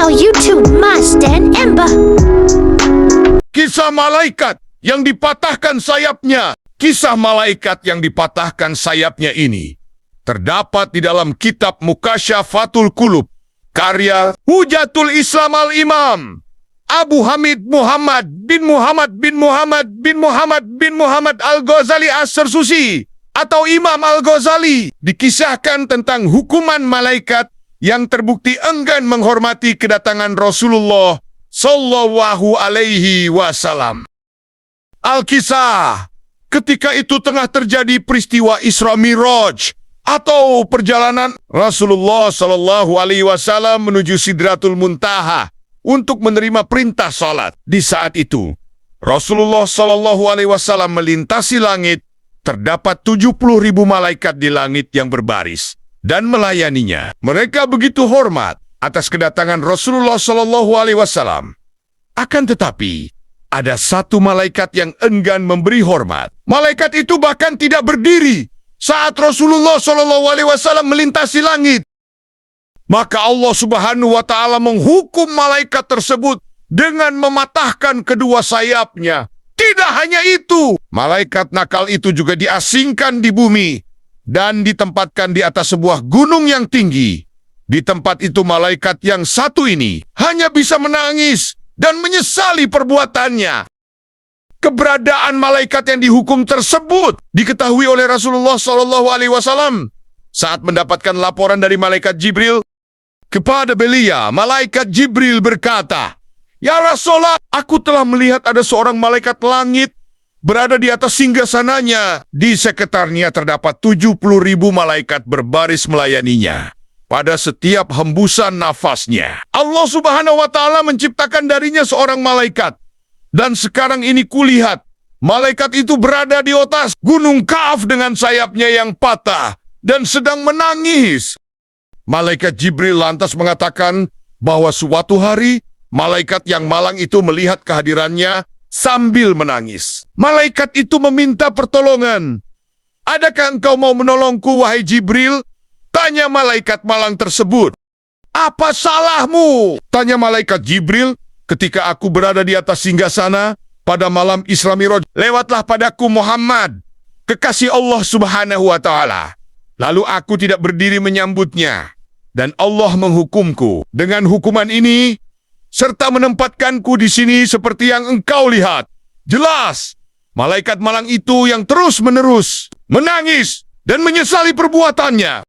channel YouTube Mas dan Ember. Kisah malaikat yang dipatahkan sayapnya. Kisah malaikat yang dipatahkan sayapnya ini terdapat di dalam kitab Mukasyafatul Qulub, karya Hujatul Islam Al-Imam Abu Hamid Muhammad bin Muhammad bin Muhammad bin Muhammad bin Muhammad Al-Ghazali As-Sarsusi atau Imam Al-Ghazali. Dikisahkan tentang hukuman malaikat yang terbukti enggan menghormati kedatangan Rasulullah Sallallahu Alaihi Wasallam. Al-Kisah, ketika itu tengah terjadi peristiwa Isra Miraj atau perjalanan Rasulullah Sallallahu Alaihi Wasallam menuju Sidratul Muntaha untuk menerima perintah salat. Di saat itu, Rasulullah Sallallahu Alaihi Wasallam melintasi langit. Terdapat 70.000 malaikat di langit yang berbaris dan melayaninya. Mereka begitu hormat atas kedatangan Rasulullah Sallallahu Alaihi Wasallam. Akan tetapi, ada satu malaikat yang enggan memberi hormat. Malaikat itu bahkan tidak berdiri saat Rasulullah Sallallahu Alaihi Wasallam melintasi langit. Maka Allah Subhanahu wa Ta'ala menghukum malaikat tersebut dengan mematahkan kedua sayapnya. Tidak hanya itu, malaikat nakal itu juga diasingkan di bumi dan ditempatkan di atas sebuah gunung yang tinggi. Di tempat itu malaikat yang satu ini hanya bisa menangis dan menyesali perbuatannya. Keberadaan malaikat yang dihukum tersebut diketahui oleh Rasulullah SAW saat mendapatkan laporan dari malaikat Jibril. Kepada beliau, malaikat Jibril berkata, "Ya Rasulullah, aku telah melihat ada seorang malaikat langit berada di atas singgasananya. Di sekitarnya terdapat 70.000 malaikat berbaris melayaninya. Pada setiap hembusan nafasnya, Allah Subhanahu wa Ta'ala menciptakan darinya seorang malaikat. Dan sekarang ini kulihat, malaikat itu berada di atas gunung Ka'af dengan sayapnya yang patah dan sedang menangis." Malaikat Jibril lantas mengatakan bahwa suatu hari, malaikat yang malang itu melihat kehadirannya sambil menangis. Malaikat itu meminta pertolongan. "Adakah engkau mau menolongku, wahai Jibril?" tanya malaikat malang tersebut. "Apa salahmu?" tanya malaikat Jibril. "Ketika aku berada di atas singgasana pada malam Isra Miraj, lewatlah padaku Muhammad, kekasih Allah Subhanahu wa Ta'ala. Lalu aku tidak berdiri menyambutnya. Dan Allah menghukumku dengan hukuman ini, serta menempatkanku di sini seperti yang engkau lihat." Jelas, malaikat malang itu yang terus-menerus menangis dan menyesali perbuatannya.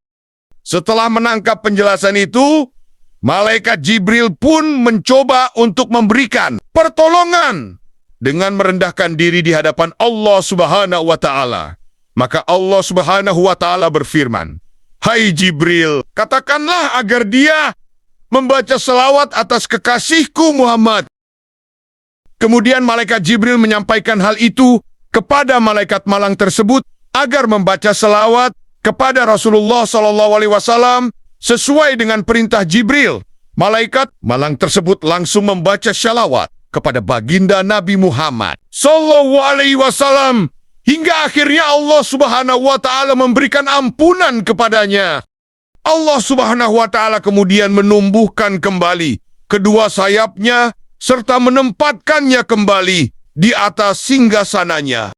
Setelah menangkap penjelasan itu, malaikat Jibril pun mencoba untuk memberikan pertolongan dengan merendahkan diri di hadapan Allah Subhanahu wa Ta'ala. Maka Allah Subhanahu wa Ta'ala berfirman, "Hai Jibril, katakanlah agar dia membaca selawat atas kekasihku Muhammad." Kemudian malaikat Jibril menyampaikan hal itu kepada malaikat malang tersebut agar membaca selawat kepada Rasulullah SAW sesuai dengan perintah Jibril. Malaikat malang tersebut langsung membaca selawat kepada baginda Nabi Muhammad SAW. Hingga akhirnya Allah Subhanahu wa Ta'ala memberikan ampunan kepadanya. Allah Subhanahu wa Ta'ala kemudian menumbuhkan kembali kedua sayapnya serta menempatkannya kembali di atas singgasananya.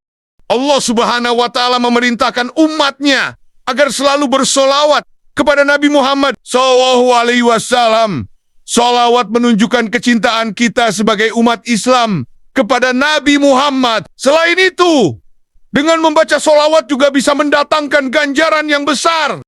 Allah Subhanahu wa Ta'ala memerintahkan umatnya agar selalu bersolawat kepada Nabi Muhammad Sallallahu Alaihi Wasallam. Solawat menunjukkan kecintaan kita sebagai umat Islam kepada Nabi Muhammad. Selain itu, dengan membaca solawat juga bisa mendatangkan ganjaran yang besar.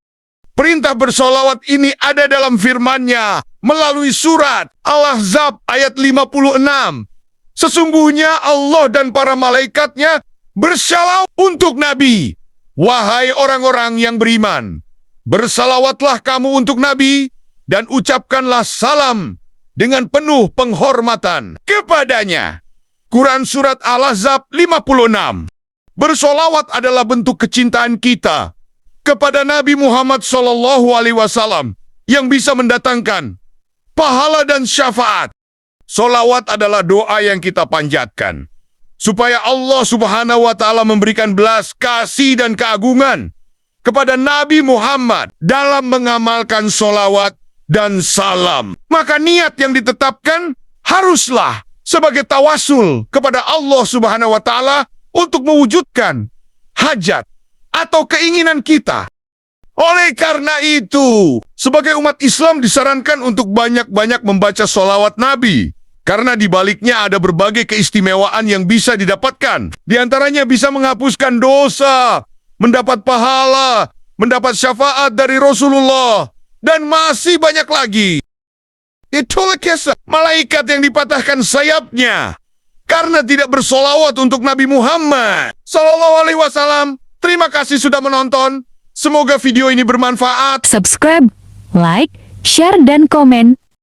Perintah bersolawat ini ada dalam firman-Nya melalui surat Al-Ahzab ayat 56. Sesungguhnya Allah dan para malaikatnya bersalawat untuk Nabi. Wahai orang-orang yang beriman, bersalawatlah kamu untuk Nabi dan ucapkanlah salam dengan penuh penghormatan kepadanya. Quran surat Al-Ahzab 56. Bersolawat adalah bentuk kecintaan kita kepada Nabi Muhammad SAW yang bisa mendatangkan pahala dan syafaat. Solawat adalah doa yang kita panjatkan supaya Allah Subhanahu wa Ta'ala memberikan belas kasih dan keagungan kepada Nabi Muhammad. Dalam mengamalkan solawat, dan salam. Maka niat yang ditetapkan haruslah sebagai tawasul kepada Allah Subhanahu wa Ta'ala untuk mewujudkan hajat atau keinginan kita. Oleh karena itu, sebagai umat Islam disarankan untuk banyak-banyak membaca sholawat Nabi. Karena di baliknya ada berbagai keistimewaan yang bisa didapatkan. Di antaranya bisa menghapuskan dosa, mendapat pahala, mendapat syafaat dari Rasulullah, dan masih banyak lagi. Itulah kisah malaikat yang dipatahkan sayapnya karena tidak bersolawat untuk Nabi Muhammad Sallallahu Alaihi Wasallam. Terima kasih sudah menonton. Semoga video ini bermanfaat. Subscribe, like, share, dan komen.